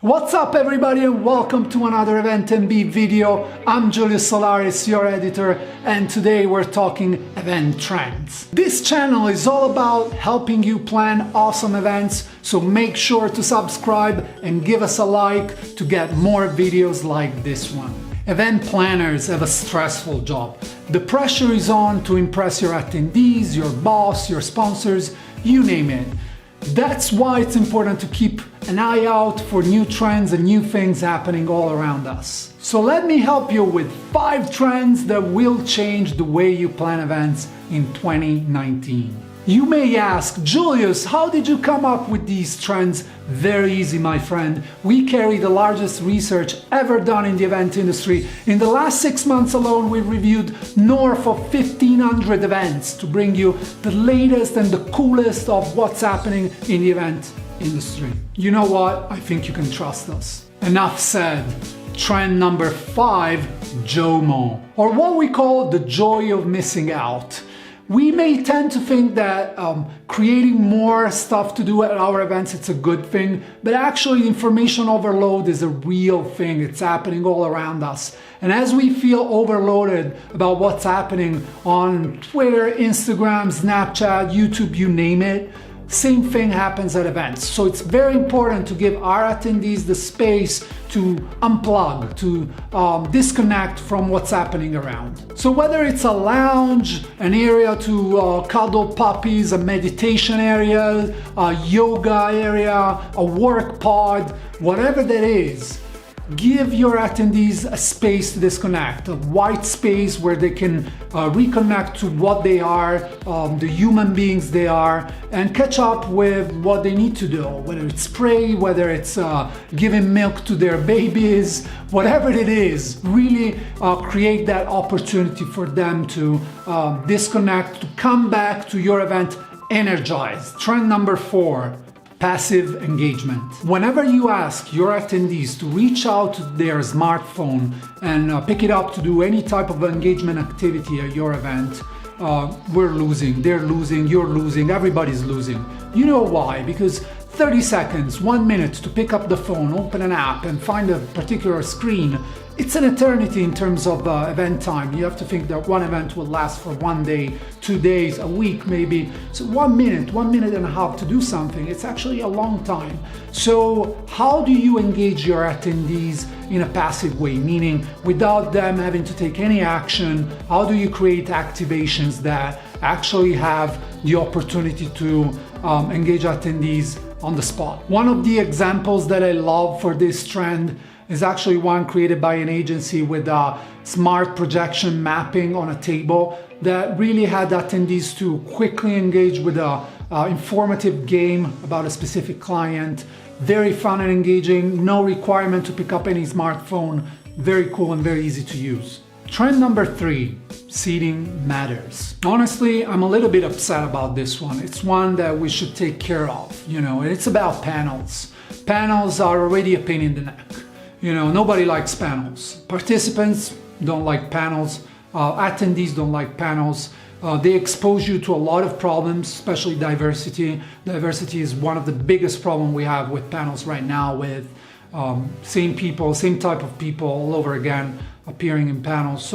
What's up everybody and welcome to another EventMB video. I'm Julius Solaris, your editor, and today we're talking event trends. This channel is all about helping you plan awesome events, so make sure to subscribe and give us a like to get more videos like this one. Event planners have a stressful job. The pressure is on to impress your attendees, your boss, your sponsors, you name it. That's why it's important to keep an eye out for new trends and new things happening all around us. So let me help you with 5 trends that will change the way you plan events in 2019. You may ask, Julius, how did you come up with these trends? Very easy, my friend. We carry the largest research ever done in the event industry. In the last 6 months alone, we reviewed north of 1,500 events to bring you the latest and the coolest of what's happening in the event industry. You know what? I think you can trust us. Enough said. Trend number 5, JOMO, or what we call the joy of missing out. We may tend to think that creating more stuff to do at our events, it's a good thing, but actually information overload is a real thing. It's happening all around us. And as we feel overloaded about what's happening on Twitter, Instagram, Snapchat, YouTube, you name it, same thing happens at events. So it's very important to give our attendees the space to unplug, to disconnect from what's happening around. So whether it's a lounge, an area to cuddle puppies, a meditation area, a yoga area, a work pod, whatever that is, give your attendees a space to disconnect, a white space where they can reconnect to what they are, the human beings they are, and catch up with what they need to do, whether it's pray, whether it's giving milk to their babies, whatever it is, really create that opportunity for them to disconnect, to come back to your event energized. Trend number 4. Passive engagement. Whenever you ask your attendees to reach out to their smartphone and pick it up to do any type of engagement activity at your event, we're losing, they're losing, you're losing, everybody's losing. You know why? Because 30 seconds, 1 minute to pick up the phone, open an app and find a particular screen, it's an eternity in terms of event time. You have to think that one event will last for 1 day, 2 days, a week maybe. So 1 minute and a half to do something, it's actually a long time. So how do you engage your attendees in a passive way? Meaning without them having to take any action, how do you create activations that actually have the opportunity to engage attendees on the spot? One of the examples that I love for this trend is actually one created by an agency with a smart projection mapping on a table that really had attendees to quickly engage with an informative game about a specific client. Very fun and engaging, no requirement to pick up any smartphone, very cool and very easy to use. Trend number 3, seating matters. Honestly, I'm a little bit upset about this one. It's one that we should take care of, and it's about panels. Panels are already a pain in the neck. Nobody likes panels. Participants don't like panels. Attendees don't like panels. They expose you to a lot of problems, especially diversity. Diversity is one of the biggest problems we have with panels right now, with same people, same type of people all over again appearing in panels.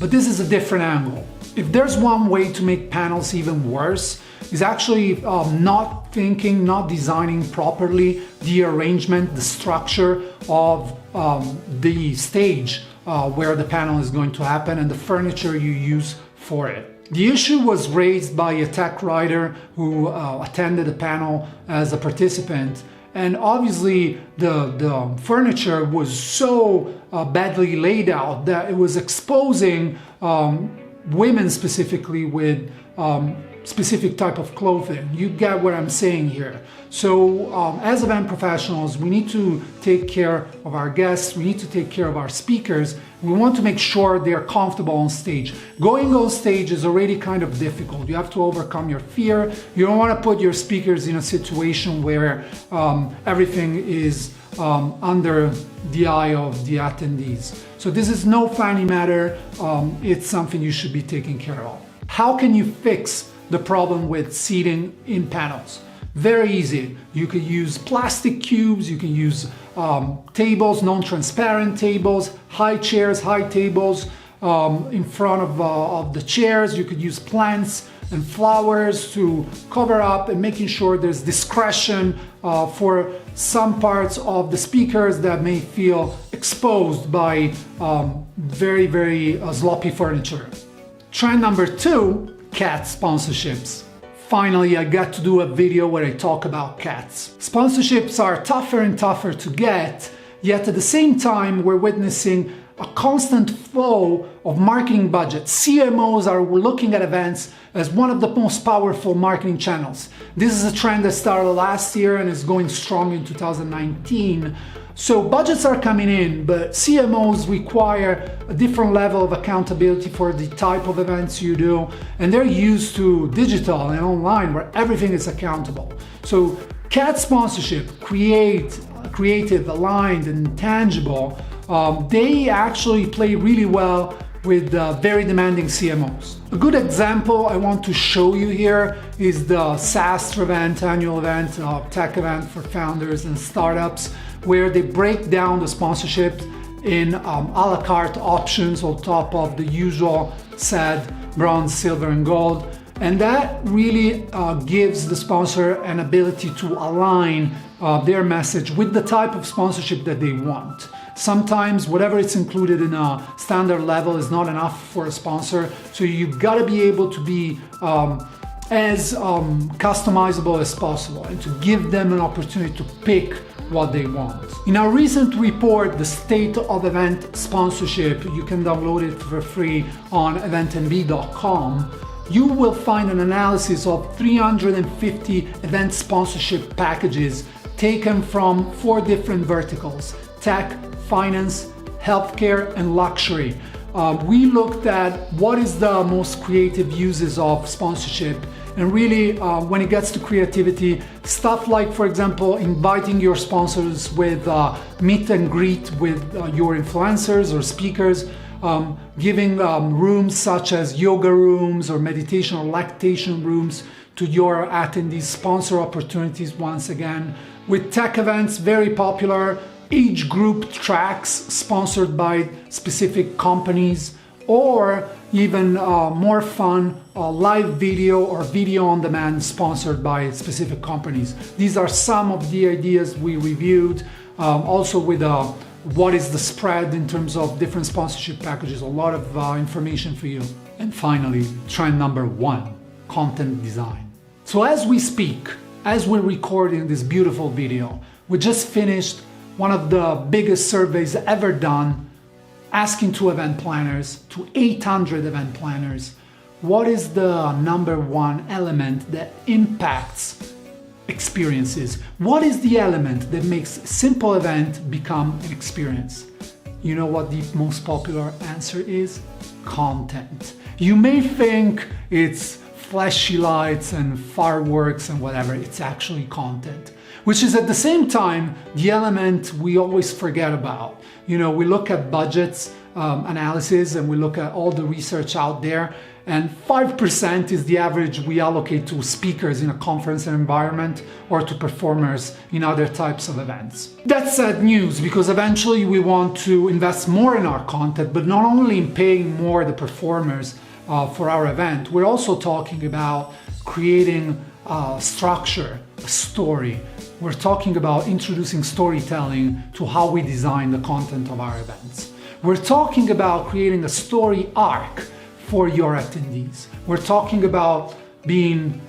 But this is a different angle. If there's one way to make panels even worse, is actually not thinking, not designing properly the arrangement, the structure of the stage where the panel is going to happen and the furniture you use for it. The issue was raised by a tech writer who attended a panel as a participant, and obviously the furniture was so badly laid out that it was exposing women specifically with specific type of clothing. You get what I'm saying here. So as event professionals, we need to take care of our guests, we need to take care of our speakers. We want to make sure they're comfortable on stage. Going on stage is already kind of difficult. You have to overcome your fear. You don't want to put your speakers in a situation where everything is under the eye of the attendees. So this is no funny matter. It's something you should be taking care of. How can you fix the problem with seating in panels? Very easy. You can use plastic cubes, you can use tables, non-transparent tables, high chairs, high tables. In front of the chairs, you could use plants and flowers to cover up and making sure there's discretion for some parts of the speakers that may feel exposed by very sloppy furniture. Trend number 2, cat sponsorships. Finally, I got to do a video where I talk about cats. Sponsorships are tougher and tougher to get, yet at the same time we're witnessing a constant flow of marketing budgets. CMOs are looking at events as one of the most powerful marketing channels. This is a trend that started last year and is going strong in 2019. So budgets are coming in, but CMOs require a different level of accountability for the type of events you do, and they're used to digital and online where everything is accountable. So CAT sponsorship, creative, aligned, and tangible, they actually play really well with very demanding CMOs. A good example I want to show you here is the SaaS event, annual event, tech event for founders and startups, where they break down the sponsorship in a la carte options on top of the usual set, bronze, silver, and gold. And that really gives the sponsor an ability to align their message with the type of sponsorship that they want. Sometimes whatever it's included in a standard level is not enough for a sponsor, so you've got to be able to be as customizable as possible and to give them an opportunity to pick what they want. In our recent report, The State of Event Sponsorship, you can download it for free on EventMB.com. You will find an analysis of 350 event sponsorship packages taken from 4 different verticals: tech, finance, healthcare, and luxury. We looked at what is the most creative uses of sponsorship, and really when it gets to creativity, stuff like, for example, inviting your sponsors with meet and greet with your influencers or speakers, giving rooms such as yoga rooms or meditation or lactation rooms to your attendees, sponsor opportunities once again. With tech events, very popular, age group tracks sponsored by specific companies, or even more fun, live video or video on demand sponsored by specific companies. These are some of the ideas we reviewed, also with what is the spread in terms of different sponsorship packages, a lot of information for you. And finally, trend number 1, content design. So as we speak, as we're recording this beautiful video, we just finished one of the biggest surveys ever done, asking to event planners, to 800 event planners, what is the number 1 element that impacts experiences? What is the element that makes a simple event become an experience? You know what the most popular answer is? Content. You may think it's flashy lights and fireworks and whatever, it's actually content, which is at the same time the element we always forget about. You know, we look at budgets analysis and we look at all the research out there, and 5% is the average we allocate to speakers in a conference environment or to performers in other types of events. That's sad news, because eventually we want to invest more in our content, but not only in paying more the performers for our event, we're also talking about creating structure, a story. We're talking about introducing storytelling to how we design the content of our events. We're talking about creating a story arc for your attendees. We're talking about being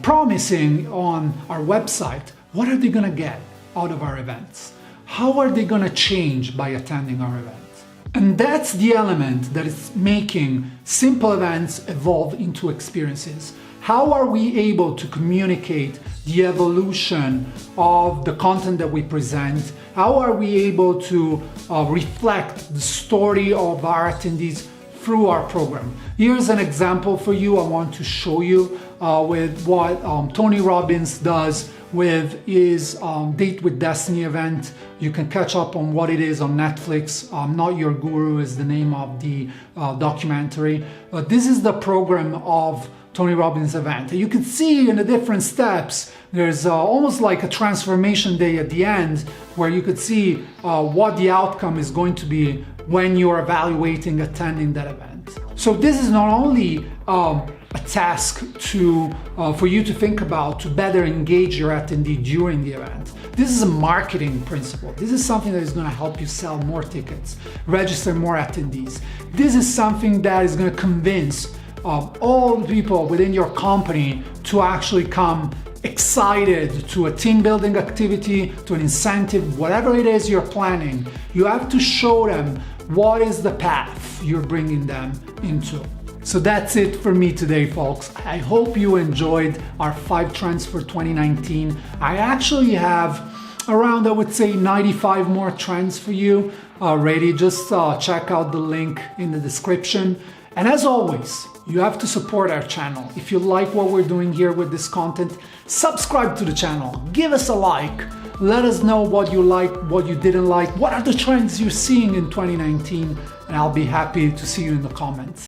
promising on our website. What are they gonna get out of our events? How are they gonna change by attending our events? And that's the element that is making simple events evolve into experiences. How are we able to communicate the evolution of the content that we present? How are we able to reflect the story of our attendees through our program? Here's an example for you. I want to show you with what Tony Robbins does with his Date with Destiny event. You can catch up on what it is on Netflix. Not Your Guru is the name of the documentary. This is the program of Tony Robbins event. You can see in the different steps, there's almost like a transformation day at the end where you could see what the outcome is going to be when you're evaluating attending that event. So this is not only a task for you to think about to better engage your attendee during the event. This is a marketing principle. This is something that is going to help you sell more tickets, register more attendees. This is something that is going to convince all the people within your company to actually come excited to a team building activity, to an incentive, whatever it is you're planning. You have to show them what is the path you're bringing them into. So that's it for me today, folks. I hope you enjoyed our 5 trends for 2019. I actually have around, I would say, 95 more trends for you already. Just check out the link in the description. And as always, you have to support our channel. If you like what we're doing here with this content, subscribe to the channel, give us a like, let us know what you liked, what you didn't like, what are the trends you're seeing in 2019, and I'll be happy to see you in the comments.